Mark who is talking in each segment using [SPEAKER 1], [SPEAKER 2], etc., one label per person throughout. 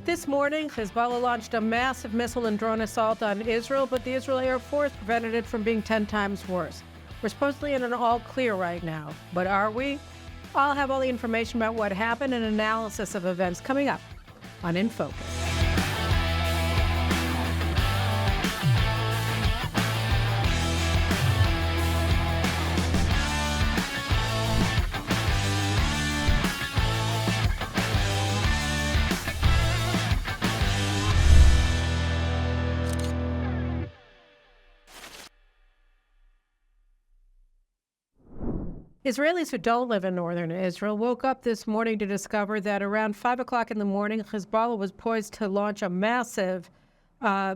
[SPEAKER 1] This morning, Hezbollah launched a massive missile and drone assault on Israel, but the Israeli Air Force prevented it from being 10 times worse. We're supposedly in an all clear right now, but are we? I'll have all the information about what happened and analysis of events coming up on In Focus. Israelis who don't live in northern Israel woke up this morning to discover that around 5 o'clock in the morning, Hezbollah was poised to launch a massive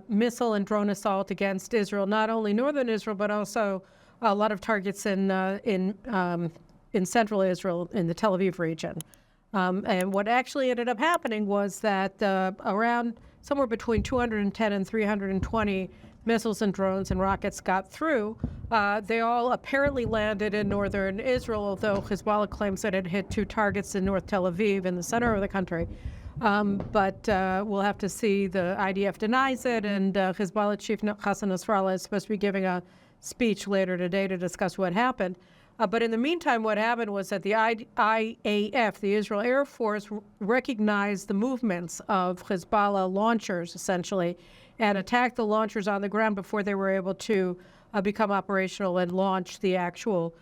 [SPEAKER 1] missile and drone assault against Israel, not only northern Israel, but also a lot of targets in central Israel, in the Tel Aviv region. And what actually ended up happening was that around somewhere between 210 and 320 missiles and drones and rockets got through. They all apparently landed in northern Israel, although Hezbollah claims that it hit 2 targets in North Tel Aviv, in the center of the country. But we'll have to see. The IDF denies it, and Hezbollah chief Hassan Nasrallah is supposed to be giving a speech later today to discuss what happened. But in the meantime, what happened was that the IAF, the Israel Air Force, recognized the movements of Hezbollah launchers, essentially, and attacked the launchers on the ground before they were able to become operational and launch the actual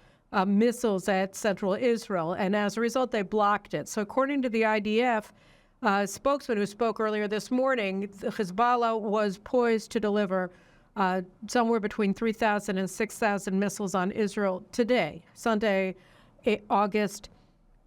[SPEAKER 1] missiles at central Israel. And as a result, they blocked it. So according to the IDF spokesman who spoke earlier this morning, Hezbollah was poised to deliver somewhere between 3,000 and 6,000 missiles on Israel today, Sunday, August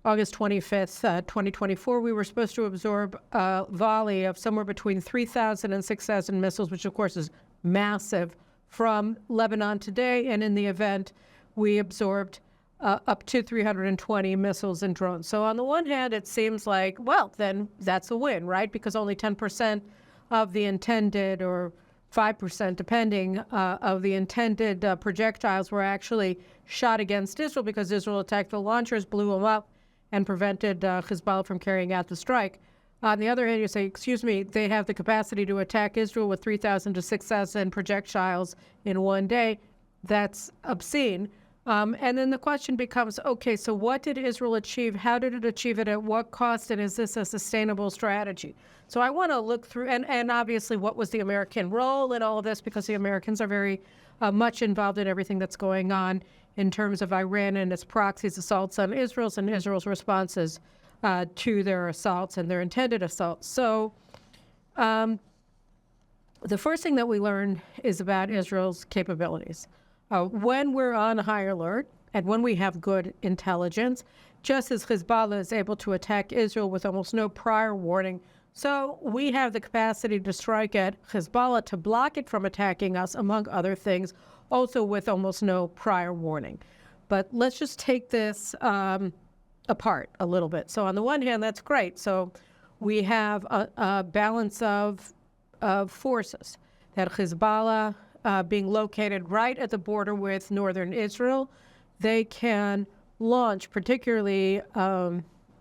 [SPEAKER 1] 25th, 2024. We were supposed to absorb a volley of somewhere between 3,000 and 6,000 missiles, which of course is massive, from Lebanon today. And in the event, we absorbed up to 320 missiles and drones. So on the one hand, it seems like, well, then that's a win, right? Because only 10% of the intended, or 5%, depending, of the intended projectiles were actually shot against Israel, because Israel attacked the launchers, blew them up, and prevented Hezbollah from carrying out the strike. On the other hand, you say, excuse me, they have the capacity to attack Israel with 3,000 to 6,000 projectiles in one day. That's obscene. And then the question becomes, okay, so what did Israel achieve? How did it achieve it? At what cost? And is this a sustainable strategy? So I want to look through, and obviously what was the American role in all of this, because the Americans are very much involved in everything that's going on in terms of Iran and its proxies' assaults on Israel and Israel's responses to their assaults and their intended assaults. So the first thing that we learn is about Israel's capabilities. When we're on high alert and when we have good intelligence, just as Hezbollah is able to attack Israel with almost no prior warning, so we have the capacity to strike at Hezbollah to block it from attacking us, among other things, also with almost no prior warning. But let's just take this apart a little bit. So on the one hand, that's great. So we have a balance of forces, that Hezbollah being located right at the border with northern Israel, they can launch particularly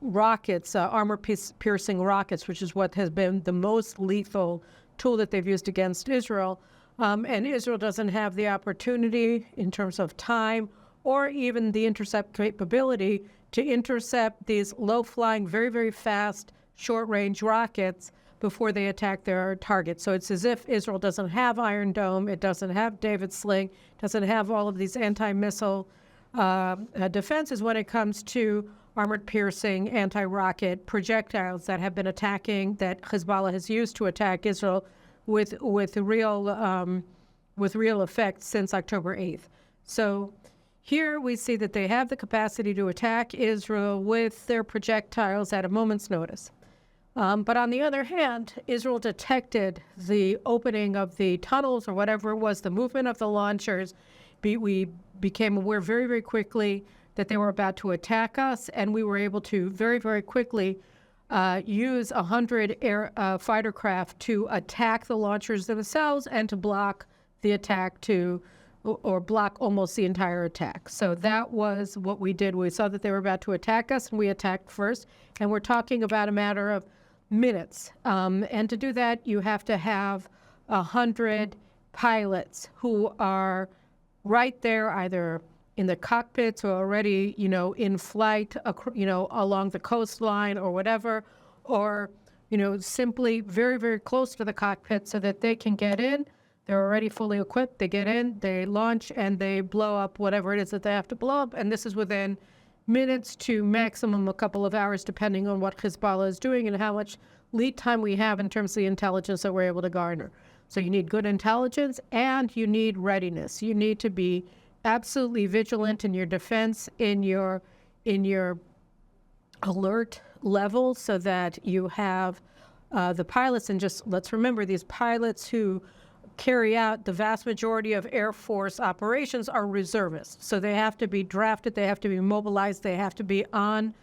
[SPEAKER 1] rockets, armor-piercing rockets, which is what has been the most lethal tool that they've used against Israel. And Israel doesn't have the opportunity in terms of time or even the intercept capability to intercept these low-flying, very, very fast, short-range rockets before they attack their targets. So it's as if Israel doesn't have Iron Dome, it doesn't have David Sling, doesn't have all of these anti-missile defenses when it comes to armored-piercing anti-rocket projectiles that have been attacking, that Hezbollah has used to attack Israel with real effect since October 8th. So here we see that they have the capacity to attack Israel with their projectiles at a moment's notice. But on the other hand, Israel detected the opening of the tunnels or whatever it was, the movement of the launchers. We became aware very, very quickly that they were about to attack us, and we were able to very, very quickly use 100 fighter craft to attack the launchers themselves and to block the attack or block almost the entire attack. So that was what we did. We saw that they were about to attack us, and we attacked first. And we're talking about a matter of minutes. And to do that, you have to have 100 pilots who are right there, either in the cockpits or already, in flight, along the coastline or whatever, or, simply very, very close to the cockpit so that they can get in. They're already fully equipped. They get in, they launch, and they blow up whatever it is that they have to blow up. And this is within minutes to maximum a couple of hours, depending on what Hezbollah is doing and how much lead time we have in terms of the intelligence that we're able to garner. So you need good intelligence and you need readiness. You need to be absolutely vigilant in your defense, in your alert level, so that you have the pilots. And just let's remember, these pilots who carry out the vast majority of Air Force operations are reservists. So they have to be drafted, they have to be mobilized, they have to be on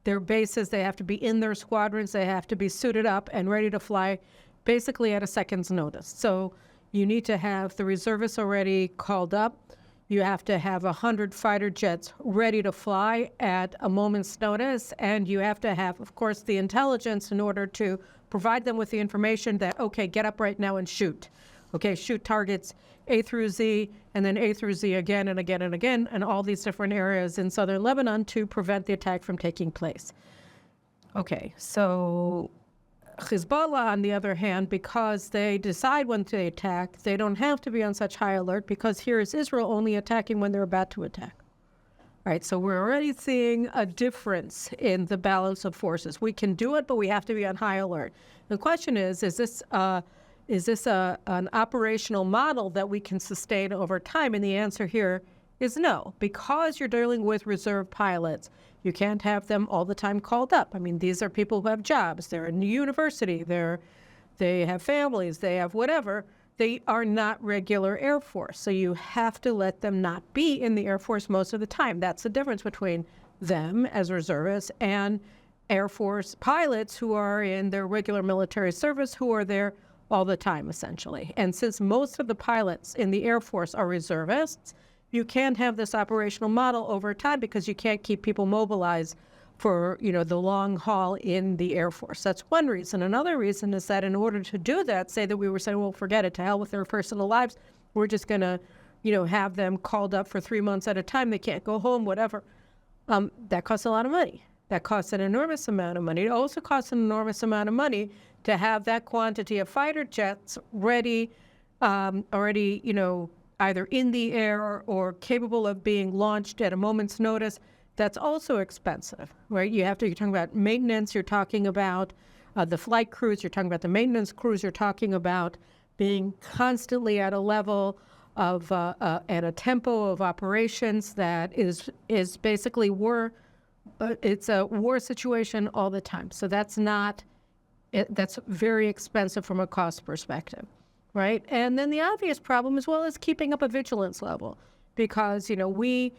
[SPEAKER 1] their bases, they have to be in their squadrons, they have to be suited up and ready to fly basically at a second's notice. So you need to have the reservists already called up. You have to have 100 fighter jets ready to fly at a moment's notice. And you have to have, of course, the intelligence in order to provide them with the information that, okay, get up right now and shoot. Okay, shoot targets A through Z, and then A through Z again and again and again, and all these different areas in southern Lebanon to prevent the attack from taking place. Okay, so Hezbollah, on the other hand, because they decide when to attack, they don't have to be on such high alert, because here is Israel only attacking when they're about to attack. All right, so we're already seeing a difference in the balance of forces. We can do it, but we have to be on high alert. The question is this an operational model that we can sustain over time? And the answer here is no, because you're dealing with reserve pilots. You can't have them all the time called up. I mean, these are people who have jobs. They're in the university. They have families. They have whatever. They are not regular Air Force. So you have to let them not be in the Air Force most of the time. That's the difference between them as reservists and Air Force pilots who are in their regular military service, who are there all the time, essentially. And since most of the pilots in the Air Force are reservists, you can't have this operational model over time because you can't keep people mobilized for, the long haul in the Air Force. That's one reason. Another reason is that in order to do that, say that we were saying, well, forget it, to hell with their personal lives. We're just going to, have them called up for 3 months at a time. They can't go home, whatever. That costs a lot of money. That costs an enormous amount of money. It also costs an enormous amount of money to have that quantity of fighter jets ready, already, either in the air or capable of being launched at a moment's notice. That's also expensive, right? You're talking about maintenance, you're talking about the flight crews, you're talking about the maintenance crews, you're talking about being constantly at a level of, at a tempo of operations that is basically war. It's a war situation all the time. So that's very expensive from a cost perspective. Right. And then the obvious problem as well is keeping up a vigilance level, because, we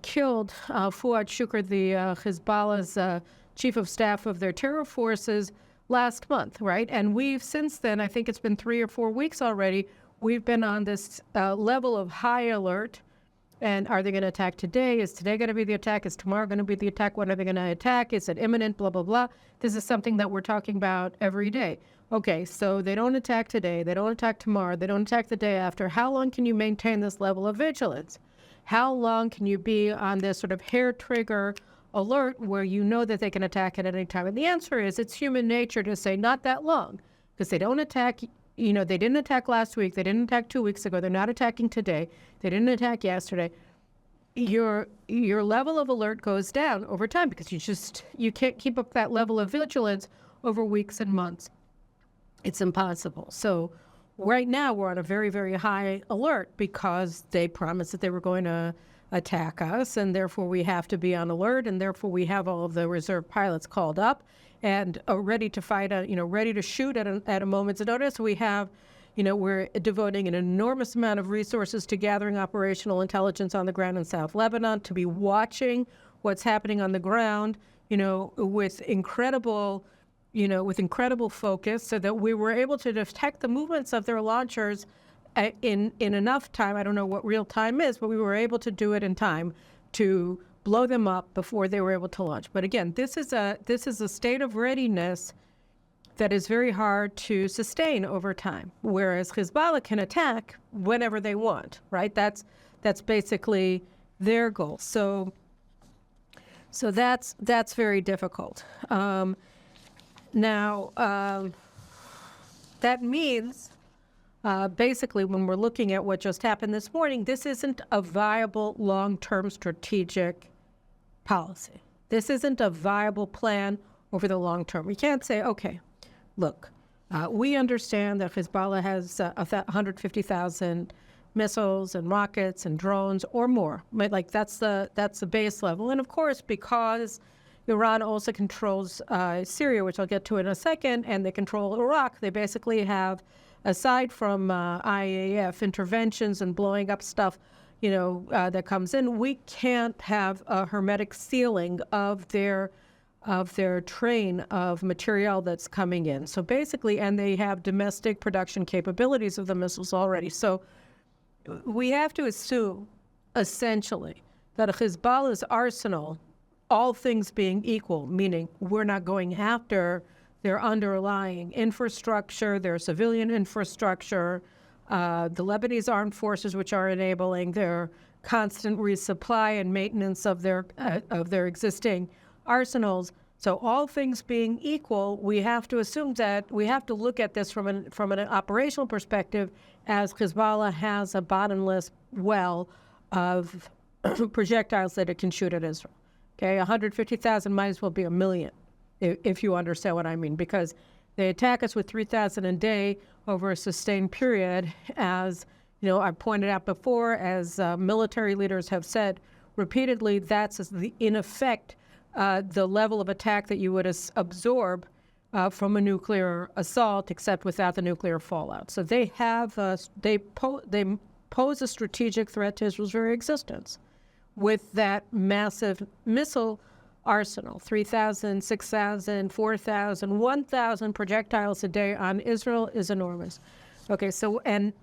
[SPEAKER 1] killed Fuad Shukr, the Hezbollah's chief of staff of their terror forces, last month. Right. And we've since then, I think it's been 3 or 4 weeks already, we've been on this level of high alert. And are they going to attack today? Is today going to be the attack? Is tomorrow going to be the attack? When are they going to attack? Is it imminent? Blah, blah, blah. This is something that we're talking about every day. Okay, so they don't attack today. They don't attack tomorrow. They don't attack the day after. How long can you maintain this level of vigilance? How long can you be on this sort of hair trigger alert where you know that they can attack at any time? And the answer is it's human nature to say not that long, because they don't attack. They didn't attack last week. They didn't attack 2 weeks ago. They're not attacking today. They didn't attack yesterday. Your level of alert goes down over time because you can't keep up that level of vigilance over weeks and months. It's impossible. So right now we're on a very, very high alert because they promised that they were going to attack us, and therefore we have to be on alert, and therefore we have all of the reserve pilots called up and ready to fight, ready to shoot at a moment's notice. We have, we're devoting an enormous amount of resources to gathering operational intelligence on the ground in South Lebanon, to be watching what's happening on the ground, with incredible focus, so that we were able to detect the movements of their launchers in enough time. I don't know what real time is, but we were able to do it in time to blow them up before they were able to launch. But again, this is a state of readiness that is very hard to sustain over time, whereas Hezbollah can attack whenever they want, right? That's basically their goal. So that's very difficult. That means basically when we're looking at what just happened this morning, this isn't a viable long-term strategic policy. This isn't a viable plan over the long term. We can't say, okay, look, we understand that Hezbollah has 150,000 missiles and rockets and drones or more. Like that's the base level. And of course, because Iran also controls Syria, which I'll get to in a second, and they control Iraq, they basically have, aside from IAF interventions and blowing up stuff, that comes in, we can't have a hermetic sealing of their train of material that's coming in. So basically, and they have domestic production capabilities of the missiles already. So we have to assume, essentially, that Hezbollah's arsenal, all things being equal, meaning we're not going after their underlying infrastructure, their civilian infrastructure, the Lebanese armed forces, which are enabling their constant resupply and maintenance of their existing arsenals. So all things being equal, we have to assume that we have to look at this from an operational perspective, as Hezbollah has a bottomless well of projectiles that it can shoot at Israel. Okay, 150,000 might as well be 1 million, if you understand what I mean, because they attack us with 3,000 a day over a sustained period. As I pointed out before, as military leaders have said repeatedly, that's in effect the level of attack that you would absorb from a nuclear assault, except without the nuclear fallout. So they have they pose a strategic threat to Israel's very existence with that massive missile arsenal, 3,000, 6,000, 4,000, 1,000 projectiles a day on Israel is enormous. Okay, so and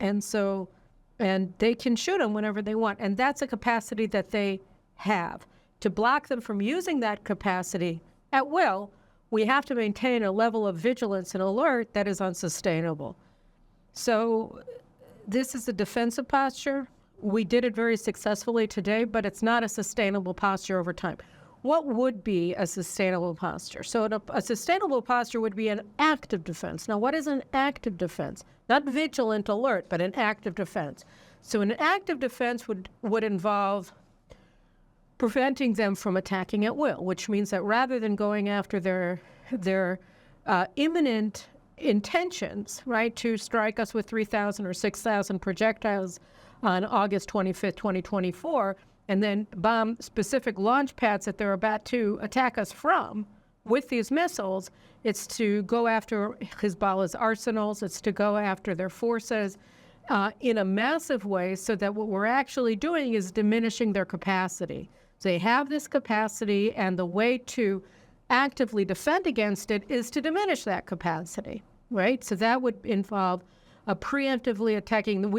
[SPEAKER 1] they can shoot them whenever they want, and that's a capacity that they have. To block them from using that capacity at will, we have to maintain a level of vigilance and alert that is unsustainable. So this is a defensive posture. We did it very successfully today, but it's not a sustainable posture over time. What would be a sustainable posture? So a sustainable posture would be an active defense. Now, what is an active defense? Not vigilant alert, but an active defense. So an active defense would involve preventing them from attacking at will, which means that rather than going after their imminent intentions, right, to strike us with 3,000 or 6,000 projectiles on August 25th, 2024, and then bomb specific launch pads that they're about to attack us from with these missiles, it's to go after Hezbollah's arsenals, it's to go after their forces in a massive way, so that what we're actually doing is diminishing their capacity. So they have this capacity, and the way to actively defend against it is to diminish that capacity, right? So that would involve preemptively attacking.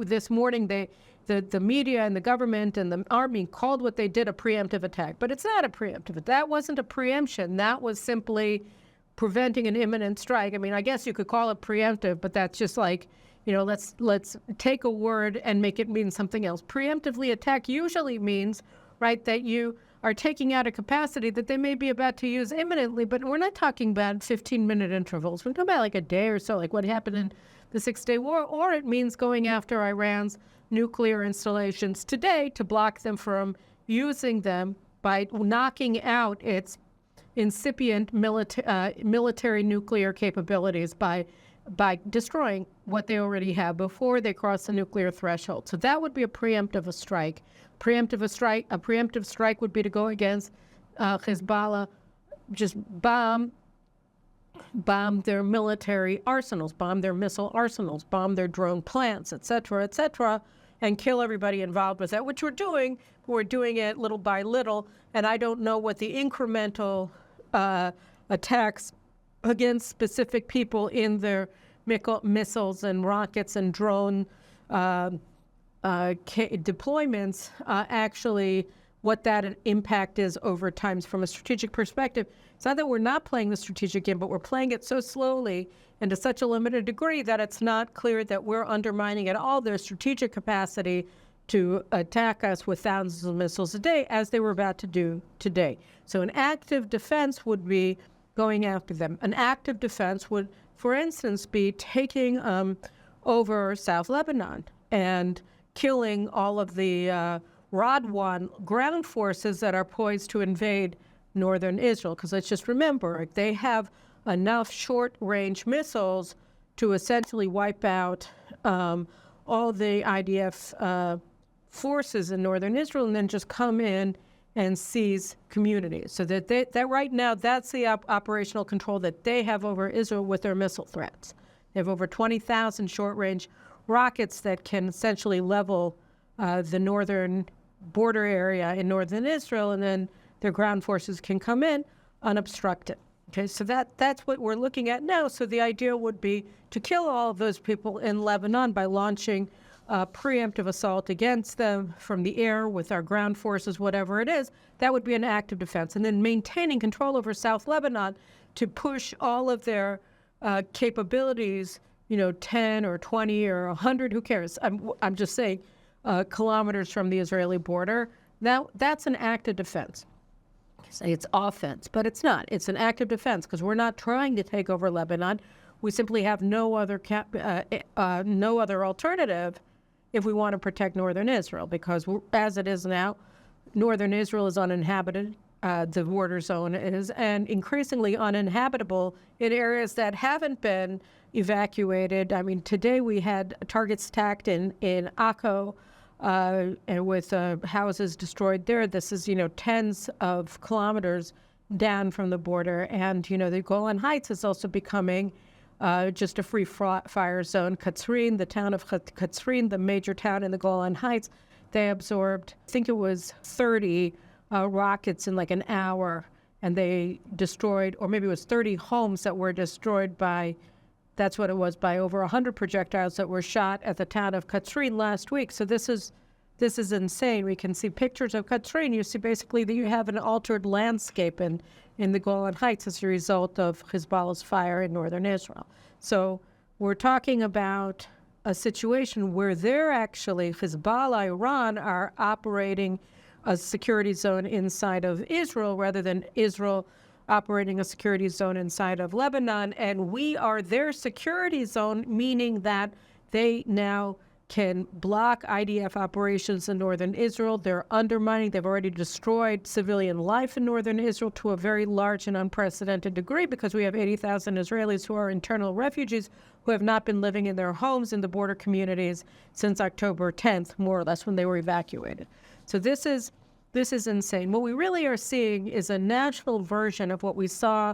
[SPEAKER 1] This morning, the media and the government and the army called what they did a preemptive attack, but it's not a preemptive. That wasn't a preemption. That was simply preventing an imminent strike. I mean, I guess you could call it preemptive, but that's just like, let's take a word and make it mean something else. Preemptively attack usually means, right, that you are taking out a capacity that they may be about to use imminently, but we're not talking about 15-minute intervals. We're talking about like a day or so, like what happened in the Six-Day War, or it means going after Iran's nuclear installations today to block them from using them by knocking out its incipient military nuclear capabilities by destroying what they already have before they cross the nuclear threshold. So that would be a preemptive strike. A preemptive strike would be to go against Hezbollah, just bomb their military arsenals, bomb their missile arsenals, bomb their drone plants, et cetera, and kill everybody involved with that, which we're doing. We're doing it little by little, and I don't know what the incremental attacks against specific people in their missiles and rockets and drone deployments actually what that impact is over time from a strategic perspective. It's not that we're not playing the strategic game, but we're playing it so slowly and to such a limited degree that it's not clear that we're undermining at all their strategic capacity to attack us with thousands of missiles a day, as they were about to do today. So an active defense would be going after them. An active defense would, for instance, be taking over South Lebanon and killing all of the Radwan ground forces that are poised to invade northern Israel. Because let's just remember, they have enough short-range missiles to essentially wipe out all the IDF forces in northern Israel and then just come in and seize communities. So that right now, that's the operational control that they have over Israel with their missile threats. They have over 20,000 short-range rockets that can essentially level the northern border area in northern Israel, and then their ground forces can come in unobstructed. Okay, so that's what we're looking at now. So the idea would be to kill all of those people in Lebanon by launching a preemptive assault against them from the air with our ground forces, whatever it is. That would be an active defense. And then maintaining control over South Lebanon to push all of their capabilities, 10 or 20 or 100, who cares? I'm just saying, kilometers from the Israeli border. Now, that's an active defense. Say it's offense, but it's not. It's an active defense because we're not trying to take over Lebanon. We simply have no other alternative if we want to protect northern Israel, because as it is now, northern Israel is uninhabited. The border zone is, and increasingly uninhabitable in areas that haven't been evacuated. I mean, today we had targets attacked in Akko, and with houses destroyed there. This is, tens of kilometers down from the border. And, the Golan Heights is also becoming just a free fire zone. Katzrin, the town of Katzrin, the major town in the Golan Heights, they absorbed, I think it was 30 rockets in like an hour, and they destroyed, or maybe it was 30 homes that were destroyed by, that's what it was, by over 100 projectiles that were shot at the town of Katzrin last week. So this is insane. We can see pictures of Katzrin. You see basically that you have an altered landscape in the Golan Heights as a result of Hezbollah's fire in northern Israel. So we're talking about a situation where they're actually, Hezbollah, Iran, are operating a security zone inside of Israel rather than Israel operating a security zone inside of Lebanon. And we are their security zone, meaning that they now can block IDF operations in northern Israel. They're undermining, they've already destroyed civilian life in northern Israel to a very large and unprecedented degree, because we have 80,000 Israelis who are internal refugees who have not been living in their homes in the border communities since October 10th, more or less, when they were evacuated. So this is insane. What we really are seeing is a national version of what we saw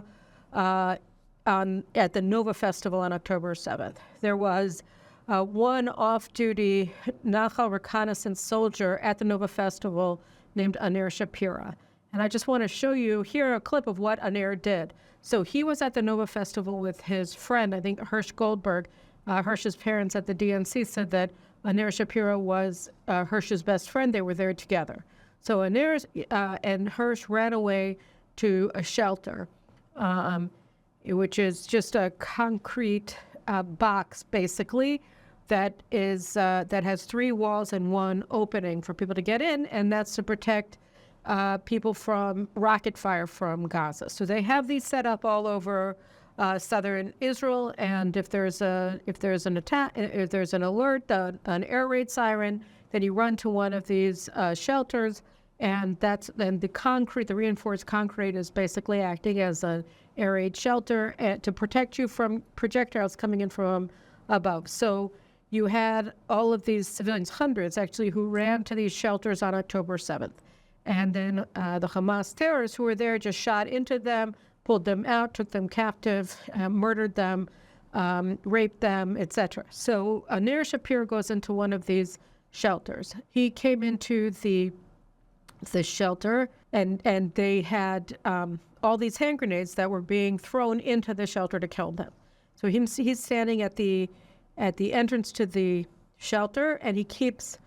[SPEAKER 1] at the Nova Festival on October 7th. There was one off-duty Nachal reconnaissance soldier at the Nova Festival named Aner Shapira. And I just want to show you here a clip of what Aner did. So he was at the Nova Festival with his friend, I think Hirsch Goldberg. Hirsch's parents at the DNC said that Aner Shapira was Hirsch's best friend. They were there together. So Aner and Hirsch ran away to a shelter, which is just a concrete box, basically, that has 3 walls and 1 opening for people to get in, and that's to protect people from rocket fire from Gaza. So they have these set up all over southern Israel, and if there's an attack, if there's an alert, an air raid siren, then you run to one of these shelters, and then the reinforced concrete is basically acting as an air raid shelter to protect you from projectiles coming in from above. So you had all of these civilians, hundreds actually, who ran to these shelters on October 7th. And then the Hamas terrorists who were there just shot into them, pulled them out, took them captive, murdered them, raped them, etc. So Aner Shapir goes into one of these shelters. He came into the shelter, and they had all these hand grenades that were being thrown into the shelter to kill them. So he's standing at the entrance to the shelter, and he keeps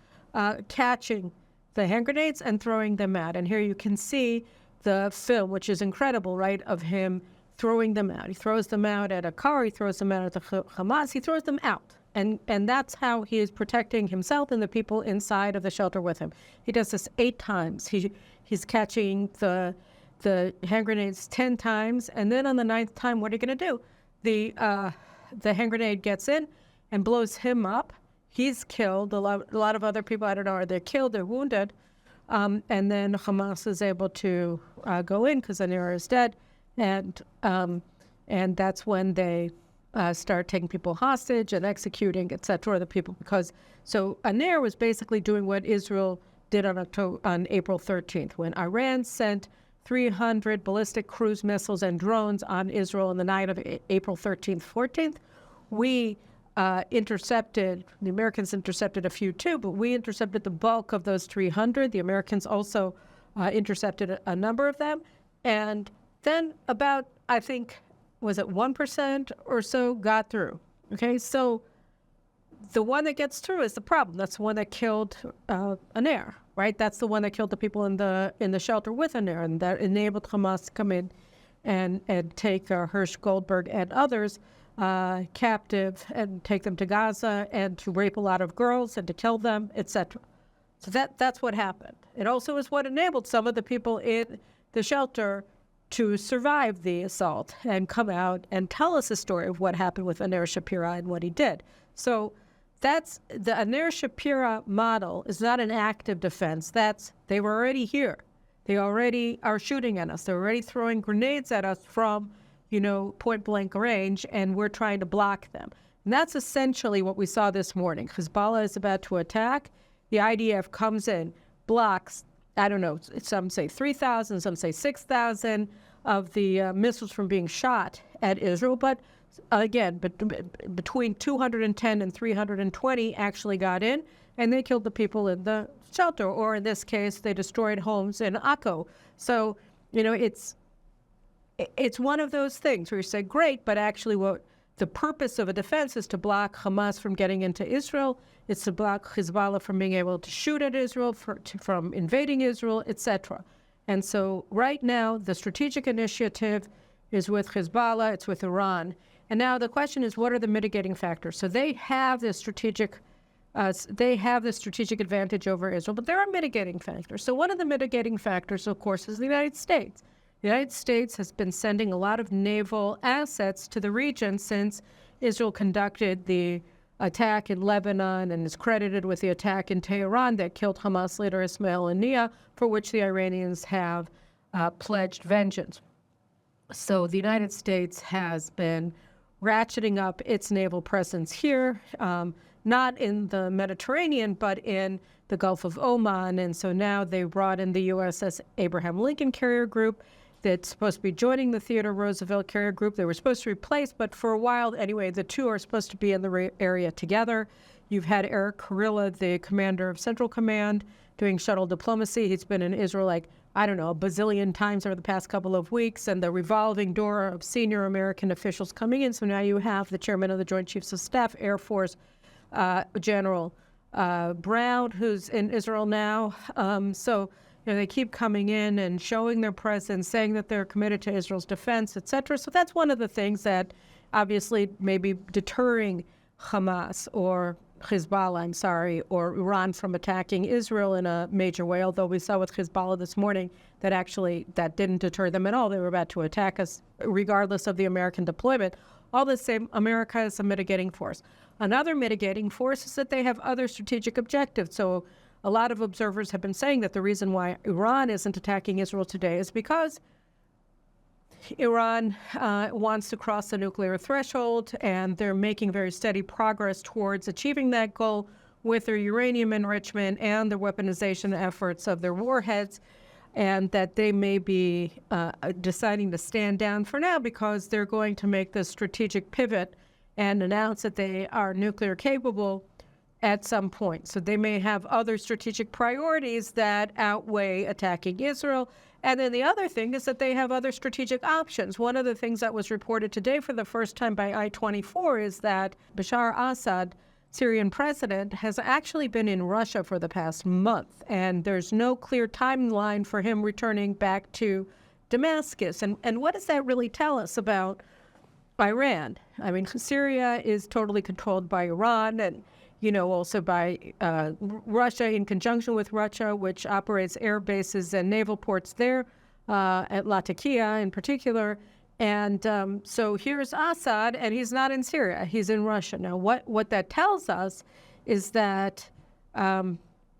[SPEAKER 1] catching the hand grenades and throwing them out. And here you can see the film, which is incredible, right, of him throwing them out. He throws them out at a car. He throws them out at the Hamas. He throws them out. And that's how he is protecting himself and the people inside of the shelter with him. He does this 8 times. He's catching the hand grenades 10 times. And then on the 9th time, what are you going to do? The hand grenade gets in and blows him up. He's killed. A lot of other people, I don't know, are they killed, they're wounded. And then Hamas is able to go in because Anir is dead. And that's when they start taking people hostage and executing, et cetera, the people. So Anir was basically doing what Israel did on April 13th, when Iran sent 300 ballistic cruise missiles and drones on Israel on the night of April 13th, 14th. We intercepted, the Americans intercepted a few too, but we intercepted the bulk of those 300. The Americans also intercepted a number of them. And then about, I think, was it 1% or so got through? Okay, so the one that gets through is the problem. That's the one that killed Anir, right? That's the one that killed the people in the shelter with Anir, and that enabled Hamas to come in and take Hirsch Goldberg and others captive and take them to Gaza and to rape a lot of girls and to kill them, etc. So that's what happened. It also is what enabled some of the people in the shelter to survive the assault and come out and tell us the story of what happened with Anir Shapira and what he did. So that's the Anir Shapira model is not an active defense. They were already here. They already are shooting at us. They're already throwing grenades at us from, point blank range, and we're trying to block them. And that's essentially what we saw this morning. Hezbollah is about to attack. The IDF comes in, blocks, I don't know, some say 3,000, some say 6,000 of the missiles from being shot at Israel. But again, between 210 and 320 actually got in, and they killed the people in the shelter, or in this case, they destroyed homes in Akko. So, it's one of those things where you say, great, but actually what the purpose of a defense is to block Hamas from getting into Israel. It's to block Hezbollah from being able to shoot at Israel, from invading Israel, etc. And so right now, the strategic initiative is with Hezbollah, it's with Iran. And now the question is, what are the mitigating factors? So they have this strategic advantage over Israel, but there are mitigating factors. So one of the mitigating factors, of course, is the United States. The United States has been sending a lot of naval assets to the region since Israel conducted the attack in Lebanon and is credited with the attack in Tehran that killed Hamas leader Ismail Haniyeh, for which the Iranians have pledged vengeance. So the United States has been ratcheting up its naval presence here, not in the Mediterranean, but in the Gulf of Oman. And so now they brought in the USS Abraham Lincoln Carrier Group that's supposed to be joining the Theodore Roosevelt Carrier Group. They were supposed to replace, but for a while, anyway, the two are supposed to be in the area together. You've had Eric Kurilla, the commander of Central Command, doing shuttle diplomacy. He's been in Israel a bazillion times over the past couple of weeks, and the revolving door of senior American officials coming in. So now you have the chairman of the Joint Chiefs of Staff, Air Force General Brown, who's in Israel now. They keep coming in and showing their presence, saying that they're committed to Israel's defense, et cetera. So that's one of the things that obviously may be deterring Hamas or Hezbollah, or Iran from attacking Israel in a major way, although we saw with Hezbollah this morning that didn't deter them at all. They were about to attack us regardless of the American deployment. All the same, America is a mitigating force. Another mitigating force is that they have other strategic objectives. So a lot of observers have been saying that the reason why Iran isn't attacking Israel today is because Iran wants to cross the nuclear threshold, and they're making very steady progress towards achieving that goal with their uranium enrichment and the weaponization efforts of their warheads, and that they may be deciding to stand down for now because they're going to make this strategic pivot and announce that they are nuclear capable at some point. So they may have other strategic priorities that outweigh attacking Israel. And then the other thing is that they have other strategic options. One of the things that was reported today for the first time by I-24 is that Bashar Assad Syrian president, has actually been in Russia for the past month, and there's no clear timeline for him returning back to Damascus. And what does that really tell us about Iran? I mean, Syria is totally controlled by Iran and, also by Russia in conjunction with Russia, which operates air bases and naval ports there, at Latakia in particular. And so here's Assad, and he's not in Syria. He's in Russia. Now, what that tells us is that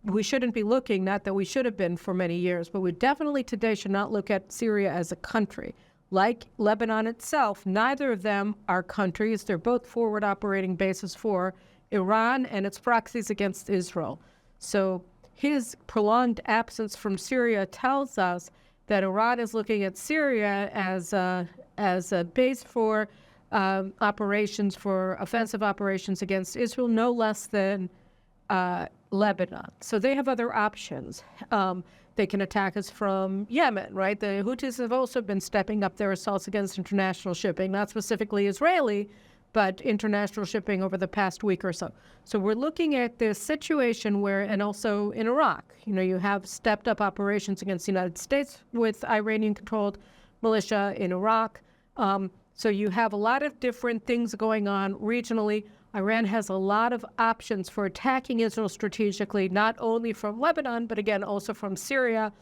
[SPEAKER 1] we shouldn't be looking, not that we should have been for many years, but we definitely today should not look at Syria as a country. Like Lebanon itself, neither of them are countries. They're both forward operating bases for Iran and its proxies against Israel. So his prolonged absence from Syria tells us that Iran is looking at Syria as a base for operations, for offensive operations against Israel, no less than Lebanon. So they have other options. They can attack us from Yemen, right? The Houthis have also been stepping up their assaults against international shipping, not specifically Israeli, but international shipping over the past week or so. So we're looking at this situation where, and also in Iraq, you have stepped up operations against the United States with Iranian-controlled militia in Iraq. So you have a lot of different things going on regionally. Iran has a lot of options for attacking Israel strategically, not only from Lebanon, but again, also from Syria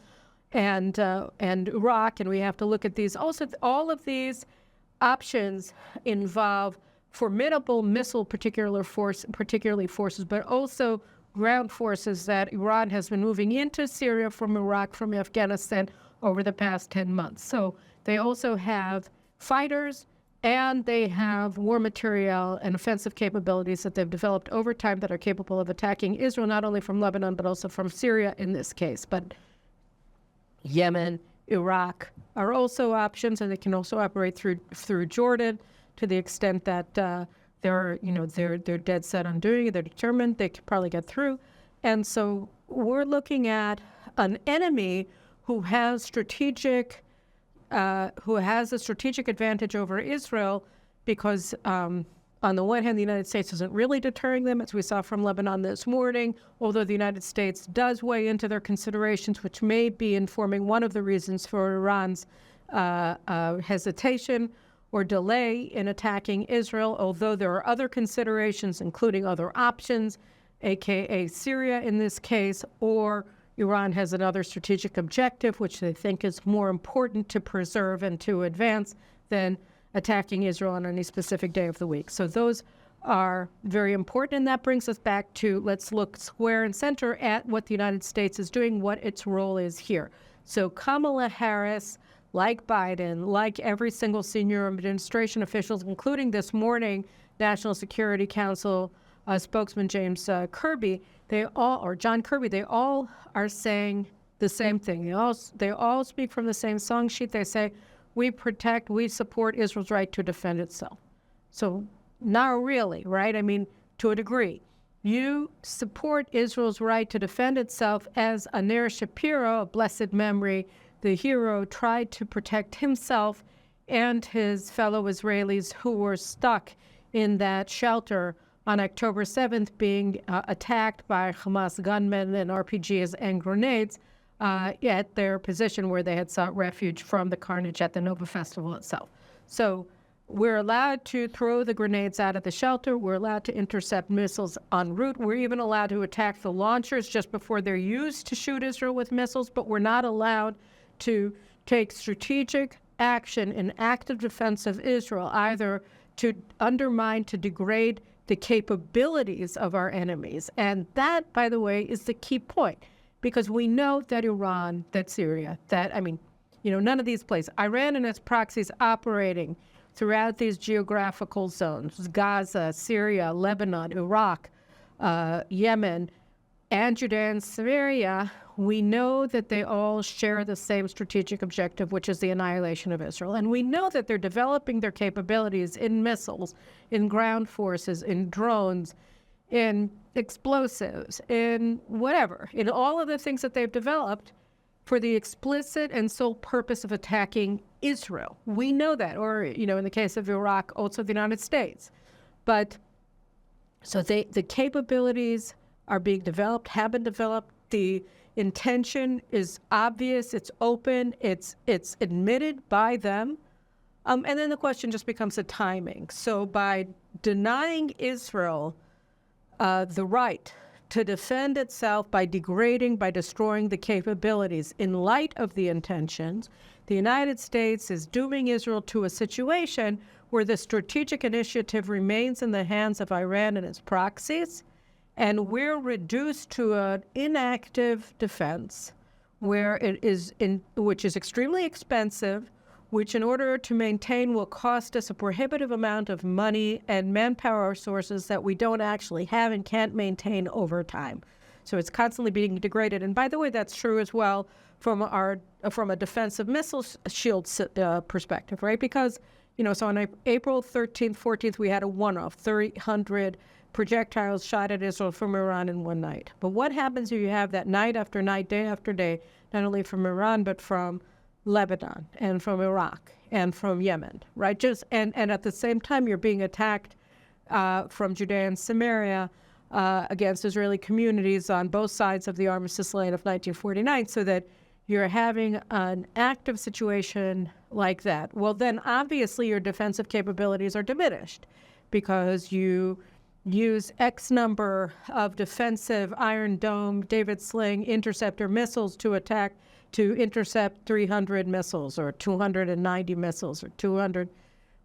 [SPEAKER 1] and Iraq. And we have to look at these. Also, all of these options involve formidable missile particularly forces, but also ground forces that Iran has been moving into Syria from Iraq, from Afghanistan over the past 10 months. So they also have fighters, and they have war material and offensive capabilities that they've developed over time that are capable of attacking Israel, not only from Lebanon, but also from Syria in this case. But Yemen, Iraq are also options, and they can also operate through Jordan to the extent that they're dead set on doing it. They're determined. They could probably get through. And so we're looking at an enemy who has a strategic advantage over Israel because on the one hand, the United States isn't really deterring them, as we saw from Lebanon this morning, although the United States does weigh into their considerations, which may be informing one of the reasons for Iran's hesitation or delay in attacking Israel, although there are other considerations, including other options, aka Syria in this case, or Iran has another strategic objective, which they think is more important to preserve and to advance than attacking Israel on any specific day of the week. So those are very important, and that brings us back to let's look square and center at what the United States is doing, what its role is here. So Kamala Harris, like Biden, like every single senior administration officials, including this morning National Security Council spokesman James Kirby, John Kirby, they all are saying the same thing. They all speak from the same song sheet. They say, we support Israel's right to defend itself. So not really, right? I mean, to a degree. You support Israel's right to defend itself as Ner Shapiro, of blessed memory, the hero, tried to protect himself and his fellow Israelis who were stuck in that shelter on October 7th being attacked by Hamas gunmen and RPGs and grenades at their position where they had sought refuge from the carnage at the Nova Festival itself. So we're allowed to throw the grenades out of the shelter. We're allowed to intercept missiles en route. We're even allowed to attack the launchers just before they're used to shoot Israel with missiles, but we're not allowed to take strategic action in active defense of Israel, either to undermine, to degrade the capabilities of our enemies. And that, by the way, is the key point, because we know that Iran, that Syria, none of these places, Iran and its proxies operating throughout these geographical zones, Gaza, Syria, Lebanon, Iraq, Yemen, and Judea and Samaria, we know that they all share the same strategic objective, which is the annihilation of Israel. And we know that they're developing their capabilities in missiles, in ground forces, in drones, in explosives, in whatever, in all of the things that they've developed for the explicit and sole purpose of attacking Israel. We know that, or, in the case of Iraq, also the United States. But So the capabilities are being developed, have been developed. The intention is obvious, it's open, it's admitted by them. And then the question just becomes the timing. So by denying Israel the right to defend itself by degrading, by destroying the capabilities in light of the intentions, the United States is dooming Israel to a situation where the strategic initiative remains in the hands of Iran and its proxies, and we're reduced to an inactive defense where which is extremely expensive, which in order to maintain will cost us a prohibitive amount of money and manpower sources that we don't actually have and can't maintain over time. So it's constantly being degraded. And by the way, that's true as well from a defensive missile shield perspective, right? Because, so on April 13th, 14th, we had a one-off, 300 projectiles shot at Israel from Iran in one night. But what happens if you have that night after night, day after day, not only from Iran, but from Lebanon and from Iraq and from Yemen, right? And at the same time, you're being attacked from Judea and Samaria against Israeli communities on both sides of the armistice line of 1949, so that you're having an active situation like that. Well, then obviously your defensive capabilities are diminished because you use X number of defensive Iron Dome, David Sling, interceptor missiles to intercept 300 missiles or 290 missiles or 200,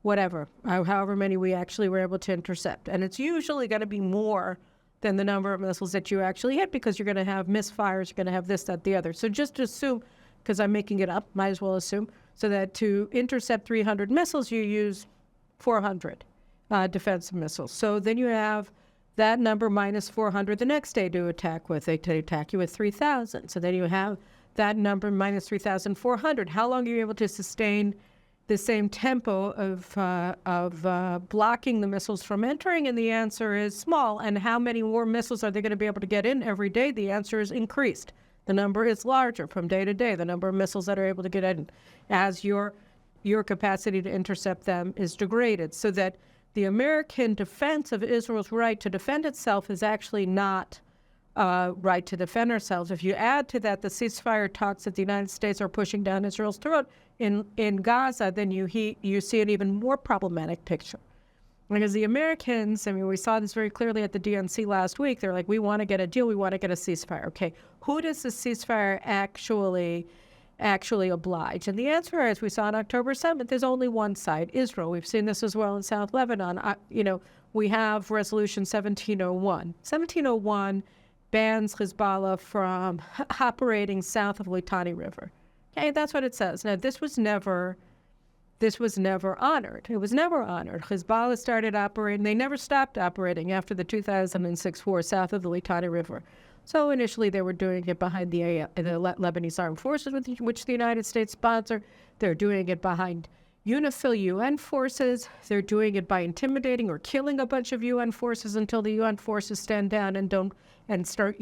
[SPEAKER 1] whatever, however many we actually were able to intercept. And it's usually going to be more than the number of missiles that you actually hit because you're going to have misfires, you're going to have this, that, the other. So just assume, because I'm making it up, might as well assume, so that to intercept 300 missiles, you use 400 defensive missiles. So then you have that number minus 400 the next day to attack with. They attack you with 3,000. So then you have that number minus 3,400. How long are you able to sustain the same tempo of blocking the missiles from entering? And the answer is small. And how many more missiles are they going to be able to get in every day? The answer is increased. The number is larger from day to day, the number of missiles that are able to get in, as your capacity to intercept them is degraded. So that the American defense of Israel's right to defend itself is actually not right to defend ourselves. If you add to that the ceasefire talks that the United States are pushing down Israel's throat in Gaza, then you see an even more problematic picture. Because the Americans, we saw this very clearly at the DNC last week. They're like, we want to get a deal, we want to get a ceasefire. Okay, who does the ceasefire actually oblige? And the answer, as we saw on October 7th, is only one side, Israel. We've seen this as well in South Lebanon. We have Resolution 1701. 1701 bans Hezbollah from operating south of Litani River. Okay, that's what it says. Now, this was never honored. It was never honored. Hezbollah started operating. They never stopped operating after the 2006 war south of the Litani River. So initially they were doing it behind the Lebanese armed forces, which the United States sponsored. They're doing it behind UNIFIL UN forces. They're doing it by intimidating or killing a bunch of UN forces until the UN forces stand down and start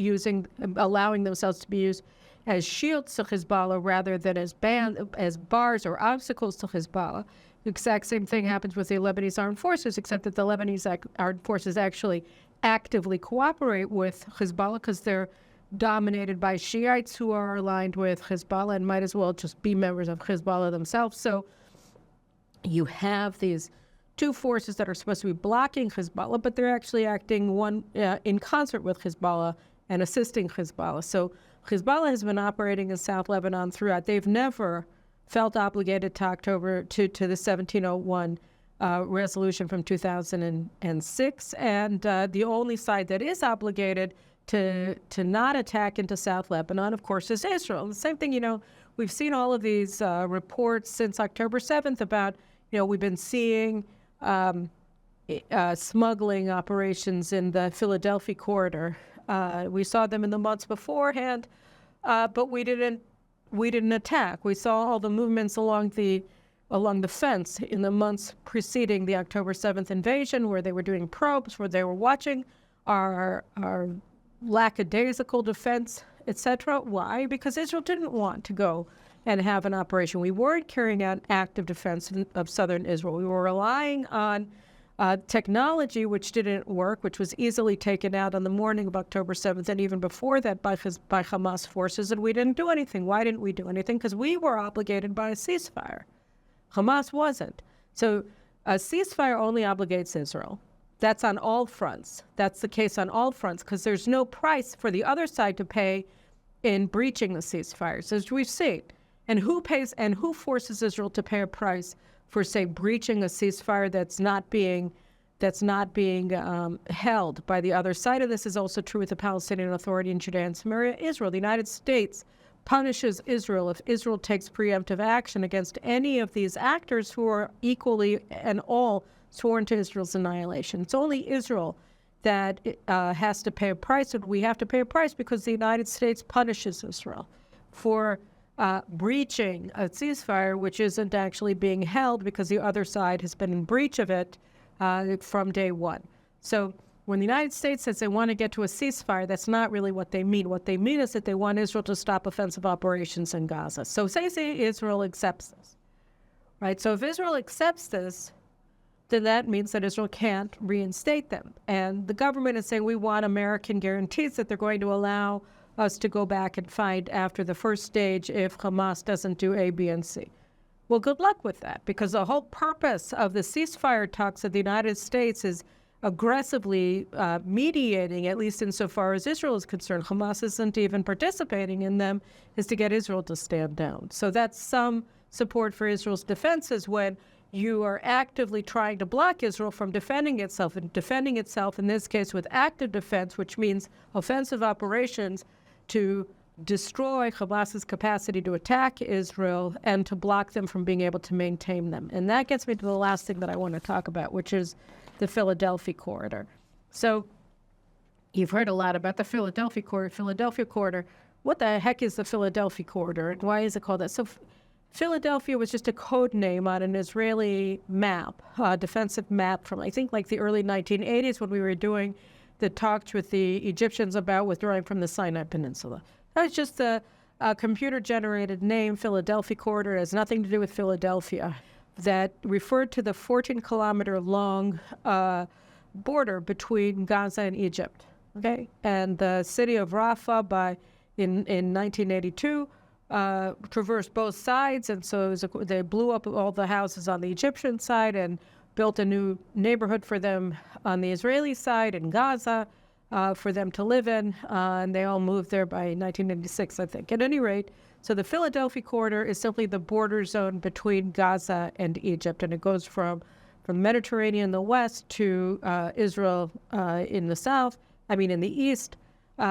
[SPEAKER 1] allowing themselves to be used as shields to Hezbollah rather than as bars or obstacles to Hezbollah. The exact same thing happens with the Lebanese armed forces, except that the Lebanese armed forces actually actively cooperate with Hezbollah because they're dominated by Shiites who are aligned with Hezbollah and might as well just be members of Hezbollah themselves. So you have these two forces that are supposed to be blocking Hezbollah, but they're actually acting in concert with Hezbollah and assisting Hezbollah. So Hezbollah has been operating in South Lebanon throughout. They've never felt obligated to the 1701 resolution from 2006, and the only side that is obligated to not attack into South Lebanon, of course, is Israel. The same thing, we've seen all of these reports since October 7th about, we've been seeing smuggling operations in the Philadelphi corridor. We saw them in the months beforehand, but we didn't attack. We saw all the movements along the fence in the months preceding the October 7th invasion, where they were doing probes, where they were watching our lackadaisical defense, etc. Why? Because Israel didn't want to go and have an operation. We weren't carrying out active defense of southern Israel. We were relying on technology, which didn't work, which was easily taken out on the morning of October 7th, and even before that by Hamas forces, and we didn't do anything. Why didn't we do anything? Because we were obligated by a ceasefire. Hamas wasn't. So a ceasefire only obligates Israel. That's on all fronts. That's the case on all fronts, because there's no price for the other side to pay in breaching the ceasefires, as we've seen. And who pays and who forces Israel to pay a price for, say, breaching a ceasefire that's not being held by the other side? And this is also true with the Palestinian Authority in Judea and Samaria, Israel. The United States punishes Israel if Israel takes preemptive action against any of these actors who are equally and all sworn to Israel's annihilation. It's only Israel that has to pay a price, and we have to pay a price because the United States punishes Israel for breaching a ceasefire which isn't actually being held because the other side has been in breach of it from day one. So when the United States says they want to get to a ceasefire, that's not really what they mean. What they mean is that they want Israel to stop offensive operations in Gaza. So say Israel accepts this, right? So if Israel accepts this, then that means that Israel can't reinstate them. And the government is saying we want American guarantees that they're going to allow us to go back and fight after the first stage if Hamas doesn't do A, B, and C. Well, good luck with that, because the whole purpose of the ceasefire talks of the United States is aggressively mediating, at least insofar as Israel is concerned. Hamas isn't even participating in them, is to get Israel to stand down. So that's some support for Israel's defenses when you are actively trying to block Israel from defending itself, and defending itself in this case with active defense, which means offensive operations to destroy Hamas's capacity to attack Israel and to block them from being able to maintain them. And that gets me to the last thing that I want to talk about, which is the Philadelphia corridor. So you've heard a lot about the Philadelphia corridor. What the heck is the Philadelphia corridor, and why is it called that? So Philadelphia was just a code name on an Israeli map, defensive map from, I think, like the early 1980s when we were doing the talks with the Egyptians about withdrawing from the Sinai Peninsula. That was just a computer-generated name. Philadelphia corridor has nothing to do with Philadelphia. That referred to the 14-kilometer-long border between Gaza and Egypt. Okay, and the city of Rafah in 1982 traversed both sides, and so they blew up all the houses on the Egyptian side and built a new neighborhood for them on the Israeli side in Gaza for them to live in, and they all moved there by 1996, I think. At any rate, so the Philadelphia corridor is simply the border zone between Gaza and Egypt, and it goes from the Mediterranean in the west to Israel in the east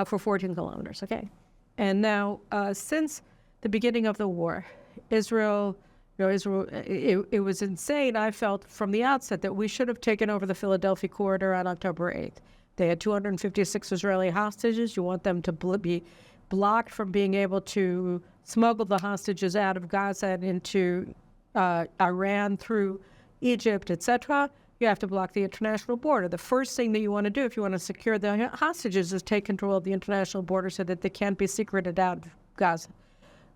[SPEAKER 1] for 14 kilometers, okay? And now, since the beginning of the war, Israel, it was insane, I felt, from the outset that we should have taken over the Philadelphia corridor on October 8th. They had 256 Israeli hostages. You want them to be blocked from being able to smuggle the hostages out of Gaza and into Iran through Egypt, etc. You have to block the international border. The first thing that you want to do if you want to secure the hostages is take control of the international border so that they can't be secreted out of Gaza.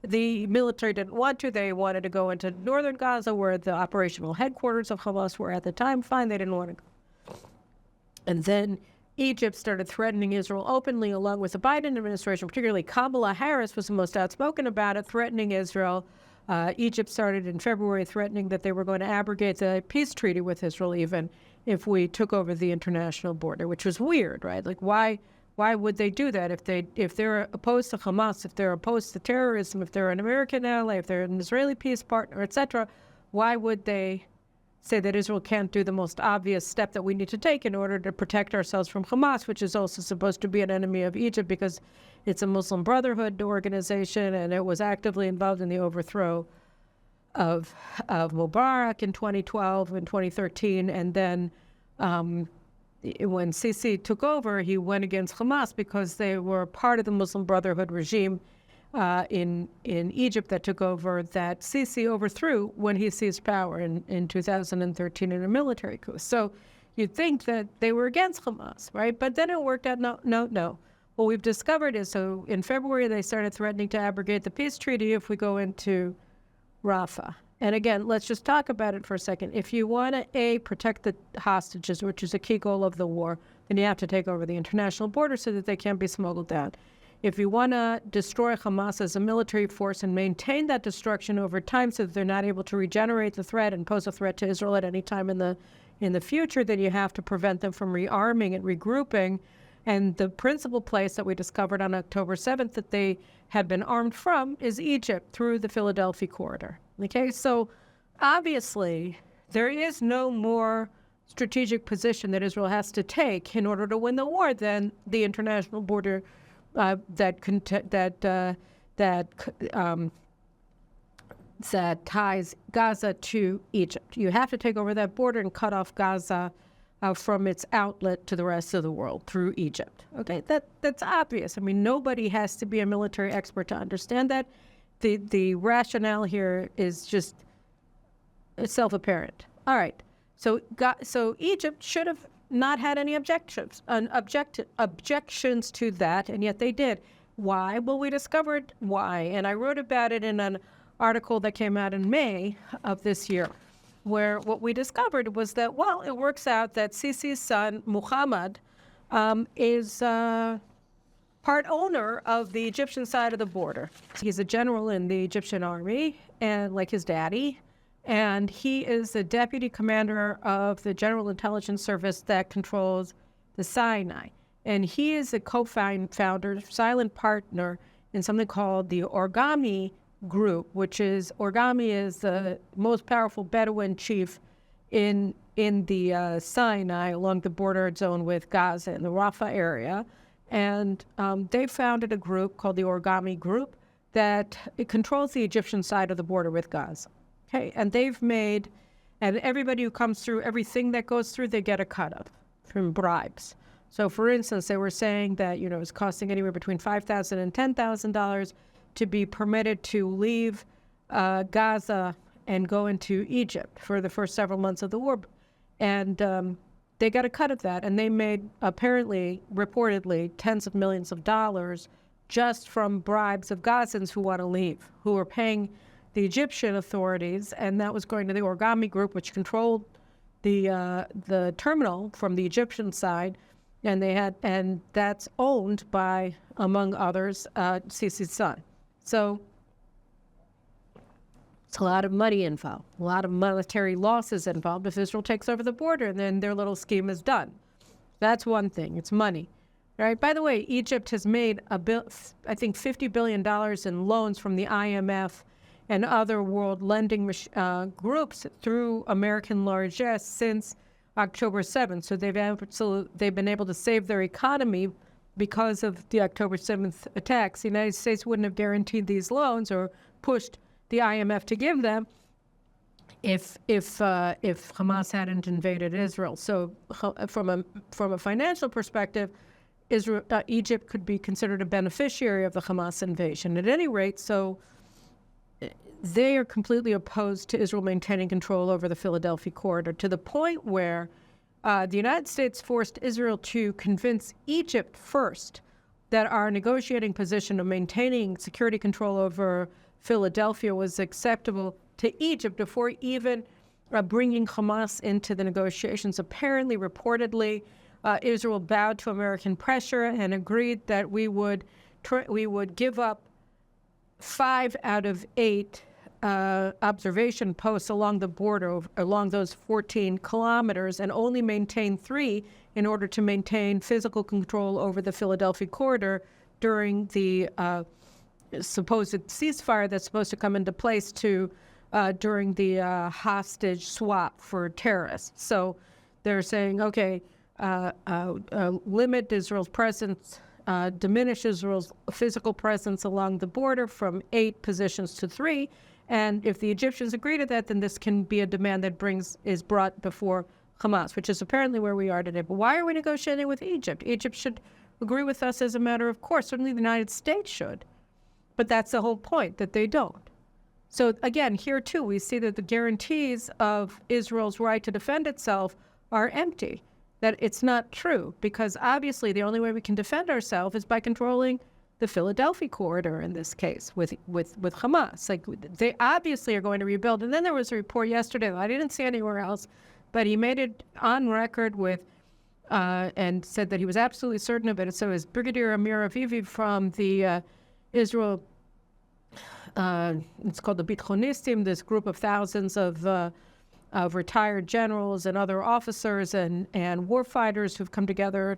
[SPEAKER 1] The military didn't want to. They wanted to go into northern Gaza, where the operational headquarters of Hamas were at the time. Fine, they didn't want to go. And then Egypt started threatening Israel openly, along with the Biden administration. Particularly Kamala Harris was the most outspoken about it, threatening Israel. Egypt started in February threatening that they were going to abrogate the peace treaty with Israel even if we took over the international border, which was weird, right? Like, why would they do that if they're opposed to Hamas, if they're opposed to terrorism, if they're an American ally, if they're an Israeli peace partner, etc.? Why would they say that Israel can't do the most obvious step that we need to take in order to protect ourselves from Hamas, which is also supposed to be an enemy of Egypt because it's a Muslim Brotherhood organization and it was actively involved in the overthrow of Mubarak in 2012 and 2013, and then when Sisi took over, he went against Hamas because they were part of the Muslim Brotherhood regime in Egypt that took over, that Sisi overthrew when he seized power in 2013 in a military coup. So you'd think that they were against Hamas, right? But then it worked out, no. What we've discovered is, in February they started threatening to abrogate the peace treaty if we go into Rafah. And again, let's just talk about it for a second. If you want to, A, protect the hostages, which is a key goal of the war, then you have to take over the international border so that they can't be smuggled down. If you want to destroy Hamas as a military force and maintain that destruction over time so that they're not able to regenerate the threat and pose a threat to Israel at any time in the future, then you have to prevent them from rearming and regrouping. And the principal place that we discovered on October 7th that they had been armed from is Egypt through the Philadelphi corridor. Okay, so obviously there is no more strategic position that Israel has to take in order to win the war than the international border that ties Gaza to Egypt. You have to take over that border and cut off Gaza from its outlet to the rest of the world through Egypt. Okay, that's obvious. I mean, nobody has to be a military expert to understand that. The rationale here is just self-apparent. All right, so Egypt should have not had any objections to that, and yet they did. Why? Well, we discovered why, and I wrote about it in an article that came out in May of this year, where what we discovered was that, well, it works out that Sisi's son, Muhammad, is part owner of the Egyptian side of the border. He's a general in the Egyptian army, and like his daddy, and he is the deputy commander of the General Intelligence Service that controls the Sinai. And he is a co-founder, silent partner in something called the Origami Group, which is, Origami is the most powerful Bedouin chief in the Sinai along the border zone with Gaza in the Rafah area. And they founded a group called the Origami Group that it controls the Egyptian side of the border with Gaza. Okay, and they've made, and everybody who comes through, everything that goes through, they get a cut of from bribes. So, for instance, they were saying that, it's costing anywhere between $5,000 and $10,000 to be permitted to leave Gaza and go into Egypt for the first several months of the war. And they got a cut of that, and they made, reportedly, tens of millions of dollars just from bribes of Gazans who want to leave, who are paying the Egyptian authorities, and that was going to the Origami Group, which controlled the terminal from the Egyptian side, and that's owned by, among others, Sisi's son. So it's a lot of money involved, a lot of monetary losses involved if Israel takes over the border, and then their little scheme is done. That's one thing. It's money. All right. By the way, Egypt has made I think $50 billion in loans from the IMF and other world lending groups through American largesse since October 7th. So they've been able to save their economy because of the October 7th attacks. The United States wouldn't have guaranteed these loans or pushed the IMF to give them if Hamas hadn't invaded Israel. So from a financial perspective, Egypt could be considered a beneficiary of the Hamas invasion. At any rate, so they are completely opposed to Israel maintaining control over the Philadelphia corridor, to the point where the United States forced Israel to convince Egypt first that our negotiating position of maintaining security control over Philadelphia was acceptable to Egypt before even bringing Hamas into the negotiations. Apparently, reportedly, Israel bowed to American pressure and agreed that we would give up 5 out of 8 observation posts along the border, along those 14 kilometers, and only maintain 3 in order to maintain physical control over the Philadelphia corridor during the supposed ceasefire that's supposed to come into place during the hostage swap for terrorists. So they're saying, okay, limit Israel's presence, diminish Israel's physical presence along the border from 8 positions to 3. And if the Egyptians agree to that, then this can be a demand that is brought before Hamas, which is apparently where we are today. But why are we negotiating with Egypt? Egypt should agree with us as a matter of course. Certainly the United States should. But that's the whole point, that they don't. So again, here too, we see that the guarantees of Israel's right to defend itself are empty, that it's not true, because obviously the only way we can defend ourselves is by controlling the Philadelphi corridor in this case with Hamas. Like, they obviously are going to rebuild. And then there was a report yesterday that I didn't see anywhere else, but he made it on record with and said that he was absolutely certain of it. So is Brigadier Amir Avivi from the Israel, it's called the Bitronistim, this group of thousands of retired generals and other officers and warfighters who've come together,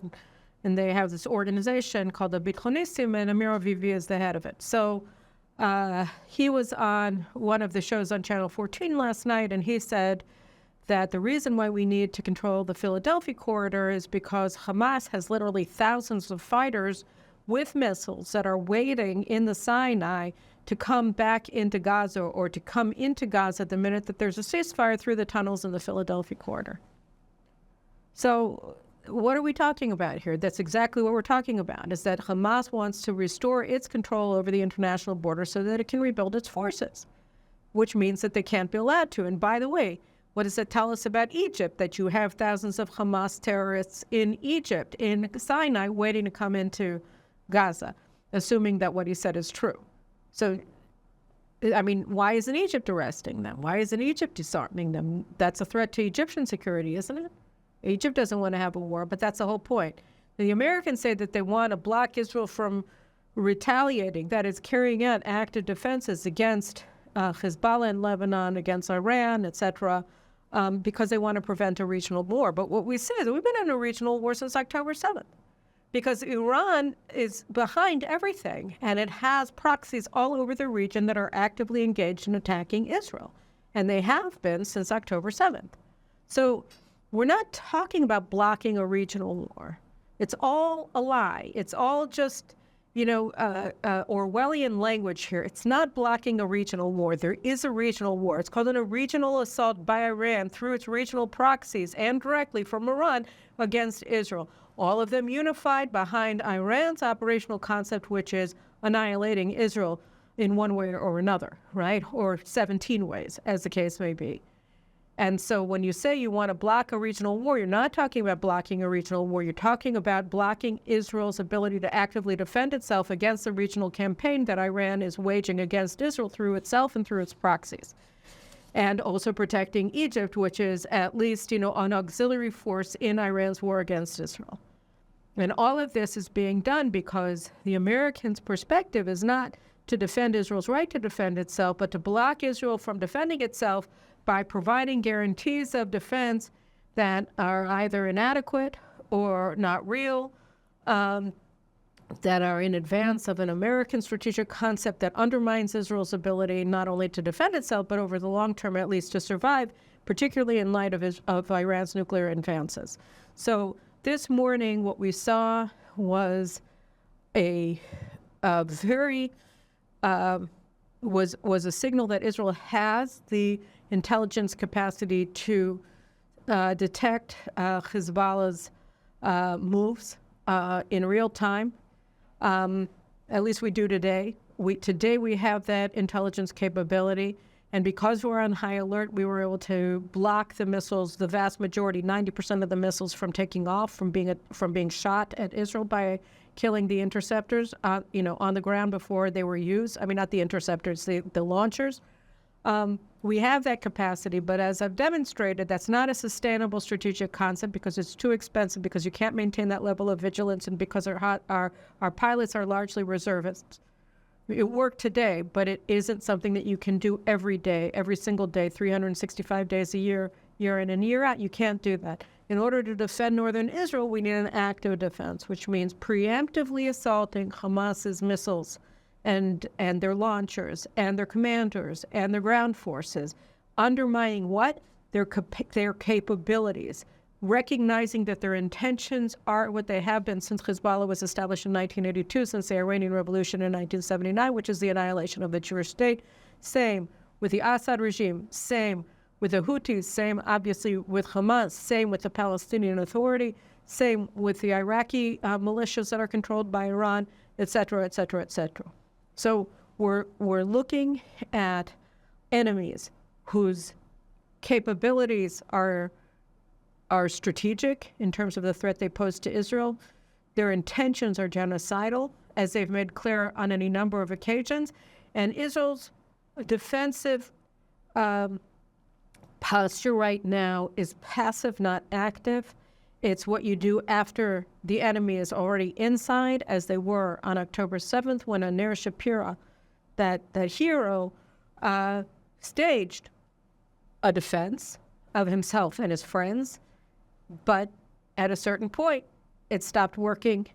[SPEAKER 1] and they have this organization called the Bitronistim, and Amir Avivi is the head of it. So he was on one of the shows on Channel 14 last night, and he said that the reason why we need to control the Philadelphia corridor is because Hamas has literally thousands of fighters with missiles that are waiting in the Sinai to come back into Gaza or to come into Gaza the minute that there's a ceasefire through the tunnels in the Philadelphia corridor. So what are we talking about here? That's exactly what we're talking about, is that Hamas wants to restore its control over the international border so that it can rebuild its forces, which means that they can't be allowed to. And by the way, what does it tell us about Egypt? That you have thousands of Hamas terrorists in Egypt, in Sinai, waiting to come into Gaza, assuming that what he said is true. So, I mean, why isn't Egypt arresting them? Why isn't Egypt disarming them? That's a threat to Egyptian security, isn't it? Egypt doesn't want to have a war, but that's the whole point. The Americans say that they want to block Israel from retaliating, that is, carrying out active defenses against Hezbollah in Lebanon, against Iran, etc., because they want to prevent a regional war. But what we say is that we've been in a regional war since October 7th, because Iran is behind everything, and it has proxies all over the region that are actively engaged in attacking Israel. And they have been since October 7th. So we're not talking about blocking a regional war. It's all a lie. It's all just, Orwellian language here. It's not blocking a regional war. There is a regional war. It's called a regional assault by Iran through its regional proxies and directly from Iran against Israel. All of them unified behind Iran's operational concept, which is annihilating Israel in one way or another, right? Or 17 ways, as the case may be. And so when you say you want to block a regional war, you're not talking about blocking a regional war. You're talking about blocking Israel's ability to actively defend itself against the regional campaign that Iran is waging against Israel through itself and through its proxies. And also protecting Egypt, which is at least, an auxiliary force in Iran's war against Israel. And all of this is being done because the Americans' perspective is not to defend Israel's right to defend itself, but to block Israel from defending itself by providing guarantees of defense that are either inadequate or not real, that are in advance of an American strategic concept that undermines Israel's ability not only to defend itself, but over the long term at least to survive, particularly in light of Iran's nuclear advances. So this morning, what we saw was a very was a signal that Israel has the intelligence capacity to detect Hezbollah's moves in real time. At least we do today. Today we have that intelligence capability, and because we're on high alert, we were able to block the missiles, the vast majority, 90% of the missiles, from taking off, from being shot at Israel by killing the interceptors, on the ground before they were used. I mean, not the interceptors, the launchers. We have that capacity, but as I've demonstrated, that's not a sustainable strategic concept because it's too expensive, because you can't maintain that level of vigilance, and because our pilots are largely reservists. It worked today, but it isn't something that you can do every day, every single day, 365 days a year, year in and year out. You can't do that. In order to defend northern Israel, we need an active defense, which means preemptively assaulting Hamas's missiles and their launchers and their commanders and their ground forces, undermining what? Their capabilities, recognizing that their intentions are what they have been since Hezbollah was established in 1982, since the Iranian Revolution in 1979, which is the annihilation of the Jewish state. Same with the Assad regime, same with the Houthis, same obviously with Hamas, same with the Palestinian Authority, same with the Iraqi militias that are controlled by Iran, et cetera, et cetera, et cetera. So we're looking at enemies whose capabilities are strategic in terms of the threat they pose to Israel. Their intentions are genocidal, as they've made clear on any number of occasions. And Israel's defensive posture right now is passive, not active. It's what you do after the enemy is already inside, as they were on October 7th when Ner Shapira, that hero, staged a defense of himself and his friends. But at a certain point, it stopped working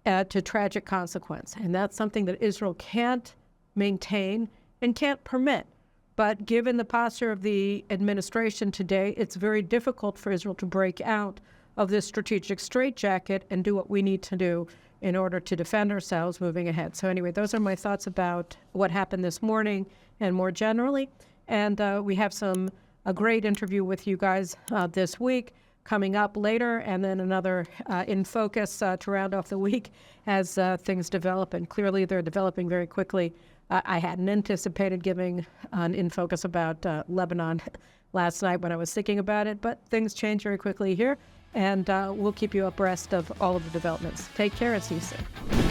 [SPEAKER 1] to tragic consequence. And that's something that Israel can't maintain and can't permit. But given the posture of the administration today, it's very difficult for Israel to break out of this strategic straitjacket and do what we need to do in order to defend ourselves moving ahead. So anyway, those are my thoughts about what happened this morning and more generally. And we have a great interview with you guys this week coming up later, and then another In Focus to round off the week as things develop. And clearly they're developing very quickly. I hadn't anticipated giving an In Focus about Lebanon last night when I was thinking about it, but things change very quickly here, and we'll keep you abreast of all of the developments. Take care and see you soon.